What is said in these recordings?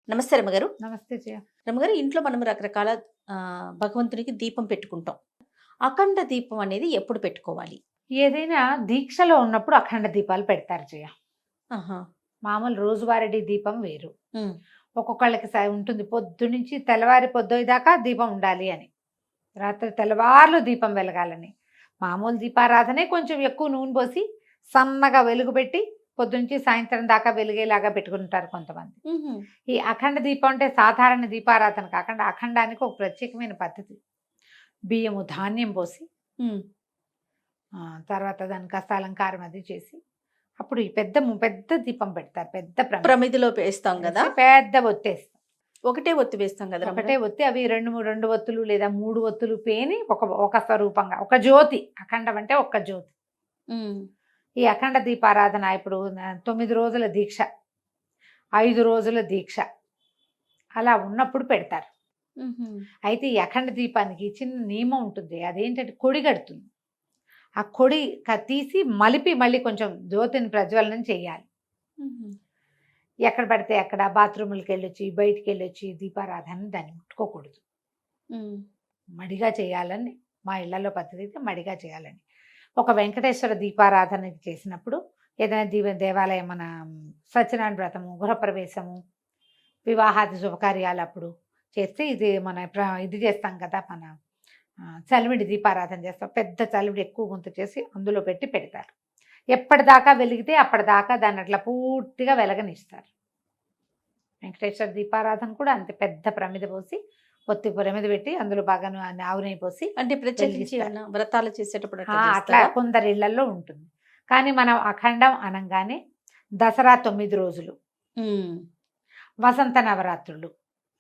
నమస్తే రమ్మగారు. నమస్తే జయ. రమ్మగారు, ఇంట్లో మనం రకరకాల భగవంతునికి దీపం పెట్టుకుంటాం. అఖండ దీపం అనేది ఎప్పుడు పెట్టుకోవాలి? ఏదైనా దీక్షలో ఉన్నప్పుడు అఖండ దీపాలు పెడతారు జయ. ఆహా! మామూలు రోజువారీ దీపం వేరు. హ్మ్. ఒక్కొక్కళ్ళకి ఉంటుంది పొద్దునుంచి తెల్లవారి పొద్దుదాకా దీపం ఉండాలి అని, రాత్రి తెల్లవార్లు దీపం వెలగాలని. మామూలు దీపారాధనే కొంచెం ఎక్కువ నూనె పోసి సన్నగా వెలుగు పెట్టి పొద్దునుంచి సాయంత్రం దాకా వెలిగేలాగా పెట్టుకుంటారు కొంతమంది. హుహు. ఈ అఖండ దీపం అంటే సాధారణ దీపారాధన కాకుండా అఖండానికి ఒక ప్రత్యేకమైన పద్ధతి. బియ్యము ధాన్యం పోసి హ్మ్. తర్వాత దానికి కాస్త అలంకారం అది చేసి అప్పుడు ఈ పెద్ద పెద్ద దీపం పెడతారు. పెద్ద ప్రమిదిలో వేస్తాం కదా, పెద్ద ఒత్తేస్తాం. ఒకటే ఒత్తి వేస్తాం కదా ఒకటే రమ్మగారు? ఒత్తి అవి రెండు ఒత్తులు లేదా 3 ఒత్తులు పేని ఒక స్వరూపంగా ఒక జ్యోతి. అఖండం అంటే ఒక్క జ్యోతి. హ్మ్. ఈ అఖండ దీపారాధన ఇప్పుడు 9 రోజుల దీక్ష, 5 రోజుల దీక్ష అలా ఉన్నప్పుడు పెడతారు. హుహు. అయితే ఈ అఖండ దీపానికి చిన్న నియమం ఉంటుంది. అదేంటంటే కొడి కడుతుంది. ఆ కొడి తీసి మలిపి మళ్ళీ కొంచెం జ్యోతిని ప్రజ్వలనం చేయాలి. హుహు. ఎక్కడ పడితే అక్కడ బాత్రూములకి వెళ్ళొచ్చి బయటికి వెళ్ళొచ్చి దీపారాధన దాన్ని ముట్టుకోకూడదు. హ్మ్. మడిగా చేయాలని మా ఇళ్లలో పద్ధతి అయితే మడిగా చేయాలని. ఒక వెంకటేశ్వర దీపారాధన చేసినప్పుడు ఏదైనా దేవాలయం మన సత్యనారాయణ వ్రతము, గృహప్రవేశము, వివాహాది శుభకార్యాలు అప్పుడు చేస్తే ఇది మన ఇది చేస్తాం కదా, మన చలివిడి దీపారాధన చేస్తాం. పెద్ద చలివిడి ఎక్కువ గుంత చేసి అందులో పెట్టి పెడతారు. ఎప్పటిదాకా వెలిగితే అప్పటిదాకా దాన్ని అట్లా పూర్తిగా వెలగనిస్తారు. వెంకటేశ్వర దీపారాధన కూడా అంతే, పెద్ద ప్రమిద పోసి ఒత్తి ప్రమిద పెట్టి అందులో బాగా ఆవునై పోసి అంటే ప్రత్యేకించి ఏమన్నా వ్రతాలు చేసేటప్పుడు అట్లా అట్లా చేస్తారా? కొందరి ఇళ్లలో ఉంటుంది. కానీ మనం అఖండం అనగానే దసరా 9 రోజులు, హ్మ్. వసంత నవరాత్రులు.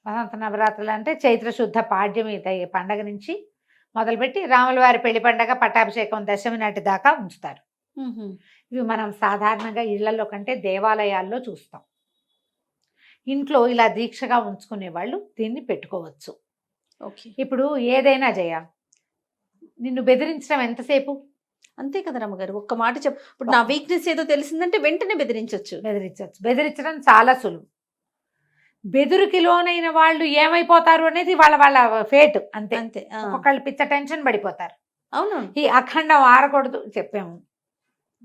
వసంత నవరాత్రులు అంటే చైత్ర శుద్ధ పాడ్యమి పండగ నుంచి మొదలుపెట్టి రాముల వారి పెళ్లి పండగ పట్టాభిషేకం దశమి నాటి దాకా ఉంచుతారు. హుహు. ఇవి మనం సాధారణంగా ఇళ్లలో కంటే దేవాలయాల్లో చూస్తాం. ఇంట్లో ఇలా దీక్షగా ఉంచుకునే వాళ్ళు దీన్ని పెట్టుకోవచ్చు. ఓకే. ఇప్పుడు ఏదైనా జయ, నిన్ను బెదిరించడం ఎంతసేపు? అంతే కదా రమ్మగారు. ఒక్క మాట ఇప్పుడు నా వీక్‌నెస్ ఏదో తెలిసిందంటే వెంటనే బెదిరించొచ్చు. బెదిరించడం చాలా సులువు. బెదురుకి లోనైన వాళ్ళు ఏమైపోతారు అనేది వాళ్ళ వాళ్ళ ఫేట్ అంతే. అంతే. ఒక్కొక్కళ్ళు పిచ్చ టెన్షన్ పడిపోతారు. అవును. ఈ అఖండం ఆరకూడదు చెప్పాము,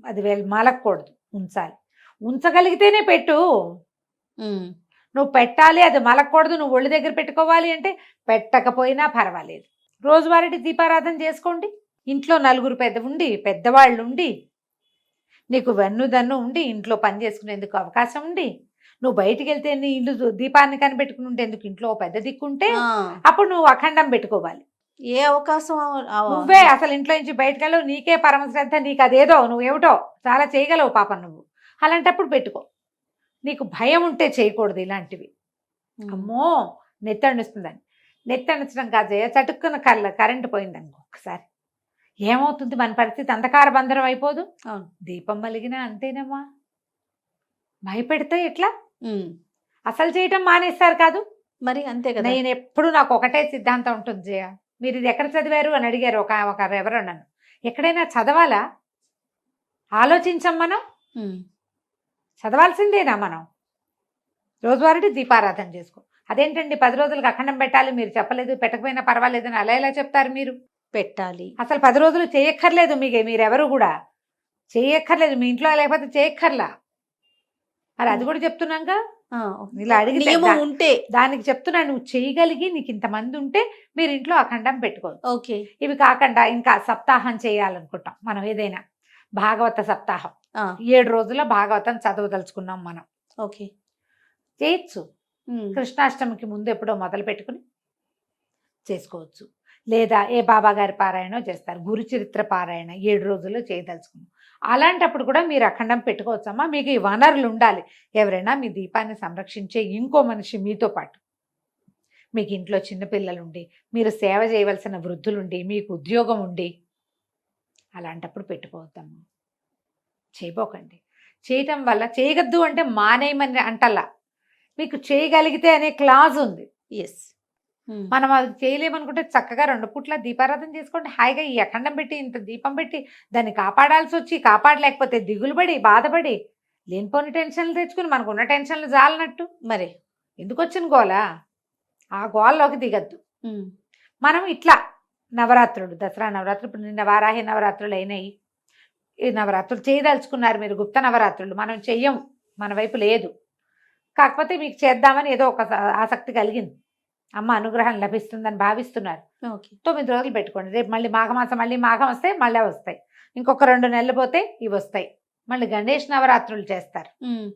అది మలకూడదు, ఉంచాలి. ఉంచగలిగితేనే పెట్టు. హ్మ్. నువ్వు పెట్టాలి, అది మలకూడదు, నువ్వు ఒళ్ళు దగ్గర పెట్టుకోవాలి అంటే పెట్టకపోయినా పర్వాలేదు. రోజువారీ దీపారాధన చేసుకోండి. ఇంట్లో నలుగురు పెద్దవాళ్ళు ఉండి, నీకు వెన్నుదన్ను ఉండి, ఇంట్లో పని చేసుకునేందుకు అవకాశం ఉండి, నువ్వు బయటికి వెళ్తే నీ ఇల్లు దీపాన్ని కనిపెట్టుకుని ఉండేందుకు ఇంట్లో పెద్ద దిక్కుంటే అప్పుడు నువ్వు అఖండం పెట్టుకోవాలి. ఏ అవకాశం నువ్వే అసలు ఇంట్లో నుంచి బయటకు వెళ్ళవు, నీకే పరమ శ్రద్ధ, నీకు అదేదో నువ్వేమిటో చాలా చేయగలవు పాపం నువ్వు, అలాంటప్పుడు పెట్టుకో. నీకు భయం ఉంటే చేయకూడదు ఇలాంటివి. అమ్మో నెత్తణిస్తుందని, నెత్తణించడం కాదు, చటుక్కున కరెంటు పోయిందని ఒక్కసారి ఏమవుతుంది మన పరిస్థితి? అంధకార బంధనం అయిపోదు? దీపం వెలిగినా అంతేనమ్మా. భయపెడితే ఎట్లా? అసలు చేయటం మానేస్తారు కాదు మరి, అంతే కదా. నేను ఎప్పుడు నాకు ఒకటే సిద్ధాంతం ఉంటుంది జయ. మీరు ఇది ఎక్కడ చదివారు అని అడిగారు ఎవరో నన్ను. ఎక్కడైనా చదవాలా? ఆలోచించం మనం. చదవాల్సిందేనా మనం? రోజువారీ దీపారాధన చేసుకో. అదేంటండి 10 రోజులకు అఖండం పెట్టాలి మీరు చెప్పలేదు, పెట్టకపోయినా పర్వాలేదు అని అలా ఎలా చెప్తారు మీరు? పెట్టాలి. అసలు 10 రోజులు చేయక్కర్లేదు, మీరెవరు కూడా చేయక్కర్లేదు, మీ ఇంట్లో లేకపోతే చేయక్కర్లా. మరి అది కూడా చెప్తున్నాగా, ఇలా అడిగి ఉంటే దానికి చెప్తున్నా. నువ్వు చేయగలిగి నీకు ఇంతమంది ఉంటే మీరు ఇంట్లో అఖండం పెట్టుకోవచ్చు. ఓకే. ఇవి కాకుండా ఇంకా సప్తాహం చేయాలనుకుంటాం మనం, ఏదైనా భాగవత సప్తాహం 7 రోజుల భాగవతం చదవదలుచుకున్నాం మనం. ఓకే, చేయొచ్చు. కృష్ణాష్టమికి ముందు ఎప్పుడో మొదలు పెట్టుకుని చేసుకోవచ్చు. లేదా ఏ బాబా గారి పారాయణో చేస్తారు, గురు చరిత్ర పారాయణ 7 రోజుల్లో చేయదలుచుకున్నాం. అలాంటప్పుడు కూడా మీరు అఖండం పెట్టుకోవచ్చమ్మా. మీకు ఈ వనరులు ఉండాలి. ఎవరైనా మీ దీపాన్ని సంరక్షించే ఇంకో మనిషి మీతో పాటు, మీకు ఇంట్లో చిన్నపిల్లలుండి, మీరు సేవ చేయవలసిన వృద్ధులుండి, మీకు ఉద్యోగం ఉండి, అలాంటప్పుడు పెట్టుకోవద్దమ్మా. చేయబోకండి. చేయటం వల్ల చేయగద్దు అంటే మానేయమని అంటల్లా, మీకు చేయగలిగితే అనే క్లాజ్ ఉంది. ఎస్, మనం అది చేయలేమనుకుంటే చక్కగా 2 పూట్ల దీపారాధన చేసుకోండి. హాయిగా ఈ అఖండం పెట్టి ఇంత దీపం పెట్టి దాన్ని కాపాడాల్సి వచ్చి కాపాడలేకపోతే దిగులు పడి బాధపడి లేనిపోని టెన్షన్లు తెచ్చుకుని మనకున్న టెన్షన్లు జాలనట్టు. మరి ఎందుకు వచ్చిన గోల? ఆ గోలలోకి దిగద్దు. ఉమ్, మనం ఇట్లా నవరాత్రులు, దసరా నవరాత్రులు, ఇప్పుడు నిన్న వారాహి నవరాత్రులు అయినాయి. ఈ నవరాత్రులు చేయదలుచుకున్నారు మీరు, గుప్త నవరాత్రులు. మనం చెయ్యం, మన వైపు లేదు. కాకపోతే మీకు చేద్దామని ఏదో ఒక ఆసక్తి కలిగింది, అమ్మ అనుగ్రహం లభిస్తుందని భావిస్తున్నారు. ఓకే. 9 రోజులు పెట్టుకోండి. రేపు మళ్ళీ మాఘమాసం, మళ్ళీ మాఘం వస్తే మళ్ళీ వస్తాయి. ఇంకొక 2 నెలలు పోతే ఇవి వస్తాయి. మళ్ళీ గణేష్ నవరాత్రులు చేస్తారు. ఉమ్,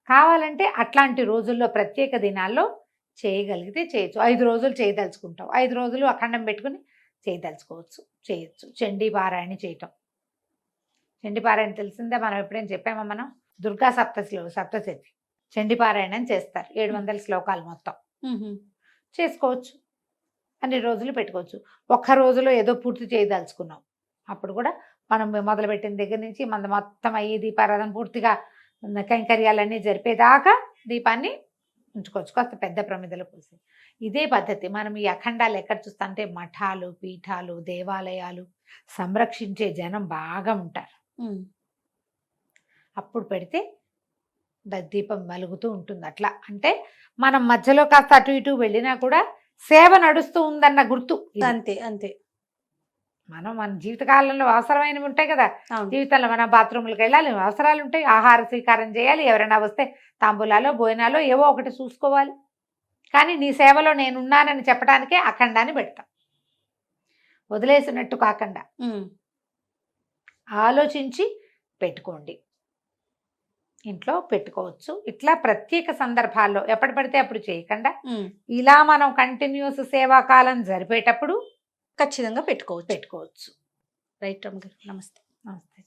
కావాలంటే అట్లాంటి రోజుల్లో ప్రత్యేక దినాల్లో చేయగలిగితే చేయొచ్చు. 5 రోజులు చేయదలుచుకుంటాం, 5 రోజులు అఖండం పెట్టుకుని చేయదలుచుకోవచ్చు, చేయొచ్చు. చండీ పారాయణ చేయటం. చండీ పారాయణ తెలిసిందే, మనం ఎప్పుడైనా చెప్పామా? మనం దుర్గా సప్తశతి చండీ పారాయణం చేస్తారు. 700 శ్లోకాలు మొత్తం ఉమ్, చేసుకోవచ్చు. అన్ని రోజులు పెట్టుకోవచ్చు. ఒక్క రోజులో ఏదో పూర్తి చేయదలుచుకున్నాం, అప్పుడు కూడా మనం మొదలుపెట్టిన దగ్గర నుంచి మన మొత్తం అయ్యి దీపారాధన పూర్తిగా కైంకర్యాలన్నీ జరిపేదాకా దీపాన్ని ఉంచుకోవచ్చు, కాస్త పెద్ద ప్రమిదలో పోసి. ఇదే పద్ధతి. మనం ఈ అఖండాలు ఎక్కడ చూస్తాం అంటే మఠాలు, పీఠాలు, దేవాలయాలు సంరక్షించే జనం బాగా ఉంటారు. ఉమ్, అప్పుడు పెడితే దీపం వెలుగుతూ ఉంటుంది. అట్లా అంటే మనం మధ్యలో కాస్త అటు ఇటు వెళ్ళినా కూడా సేవ నడుస్తూ ఉందన్న గుర్తు ఇది. అంతే అంతే. మనం మన జీవితకాలంలో అవసరమైనవి ఉంటాయి కదా. అవును. జీవితంలో మనం బాత్రూమ్లకు వెళ్ళాలి, అవసరాలు ఉంటాయి, ఆహార స్వీకారం చేయాలి, ఎవరైనా వస్తే తాంబూలాలో భోజనాలో ఏవో ఒకటి చూసుకోవాలి. కానీ నీ సేవలో నేనున్నానని చెప్పడానికే అఖండాన్ని పెడతాం. వదిలేసినట్టు కాకుండా ఉమ్, ఆలోచించి పెట్టుకోండి. ఇంట్లో పెట్టుకోవచ్చు. ఇట్లా ప్రత్యేక సందర్భాల్లో ఎప్పుడు పడితే అప్పుడు చేయకుండా ఉమ్, ఇలా మనం కంటిన్యూస్ సేవాకాలం జరిపేటప్పుడు ఖచ్చితంగా పెట్టుకోవచ్చు. పెట్టుకోవచ్చు. రైట్ రమ్మ గారు, నమస్తే. నమస్తే.